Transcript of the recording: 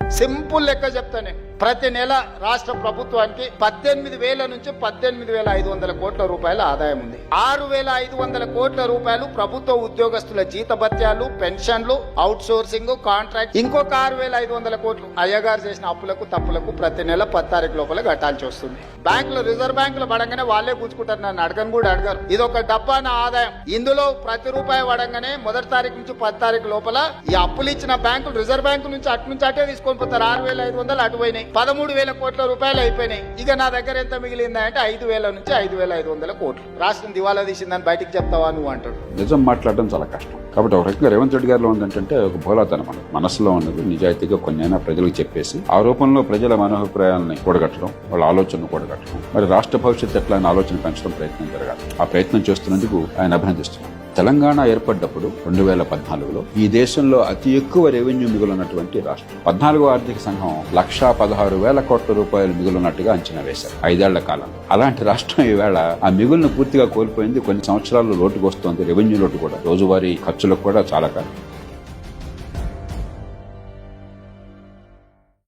Simple లెక్క చెప్తానే, ప్రతి నెల రాష్ట్ర ప్రభుత్వానికి 18,000 నుంచి 18,500 కోట్ల రూపాయల ఆదాయం ఉంది. 6,500 కోట్ల రూపాయలు ప్రభుత్వ ఉద్యోగస్తుల జీతభత్యాలు, పెన్షన్లు, అవుట్ సోర్సింగ్, కాంట్రాక్ట్, ఇంకొక 6,500 కోట్లు అయ్యగారు చేసిన అప్పులకు తప్పులకు ప్రతి నెల 10 తారీఖు లోపల కట్టాల్సి వస్తుంది. బ్యాంకులు, రిజర్వ్ బ్యాంకులు పడంగానే వాళ్ళే గుంజుకుంటారు, నన్ను అడగను కూడా అడగారు. ఇది ఒక డబ్బాన ఆదాయం. ఇందులో ప్రతి రూపాయి పడంగానే 1 తారీఖు నుంచి 10 తారీఖు లోపల ఈ అప్పులు ఇచ్చిన బ్యాంకులు రిజర్వ్ బ్యాంకు నుంచి అటే తీసుకొని పోతారు. 6,500 అటు పోయినాయి, 13,000 కోట్ల రూపాయలు అయిపోయినాయి. ఇక నా దగ్గర ఎంత మిగిలిందా అంటే 5,000 నుంచి 5,500 కోట్లు. రాష్ట్రం దివాలా తీసిందని బయటికి చెప్తావా నువ్వు అంటాడు. నిజం మాట్లాడడం చాలా కష్టం. కాబట్టి ఒక రకంగా రేవంత్ రెడ్డి గారిలో ఉందంటే ఒక బోలాతనం మనసులో ఉన్నది నిజాయితీగా కొన్నైనా ప్రజలకు చెప్పేసి ఆ రూపంలో ప్రజల మనోభిప్రాయాలని కూడగట్టడం, వాళ్ళ ఆలోచనను కూడగట్టడం, మరి రాష్ట్ర భవిష్యత్తు ఎట్లా అనే ఆలోచన పెంచడం ప్రయత్నం జరగాలి. ఆ ప్రయత్నం చేస్తున్నందుకు ఆయన అభినందిస్తున్నాం. తెలంగాణ ఏర్పడ్డప్పుడు 2014లో ఈ దేశంలో అతి ఎక్కువ రెవెన్యూ మిగులున్నటువంటి రాష్ట్రం. 14వ ఆర్థిక సంఘం 1,16,000 కోట్ల రూపాయలు మిగులున్నట్టుగా అంచనా వేశారు 5 ఏళ్ల కాలంలో. అలాంటి రాష్ట్రం ఈవేళ ఆ మిగులును పూర్తిగా కోల్పోయింది. కొన్ని సంవత్సరాలు లోటుకు వస్తోంది, రెవెన్యూ లోటు కూడా, రోజువారీ ఖర్చులకు కూడా చాలక.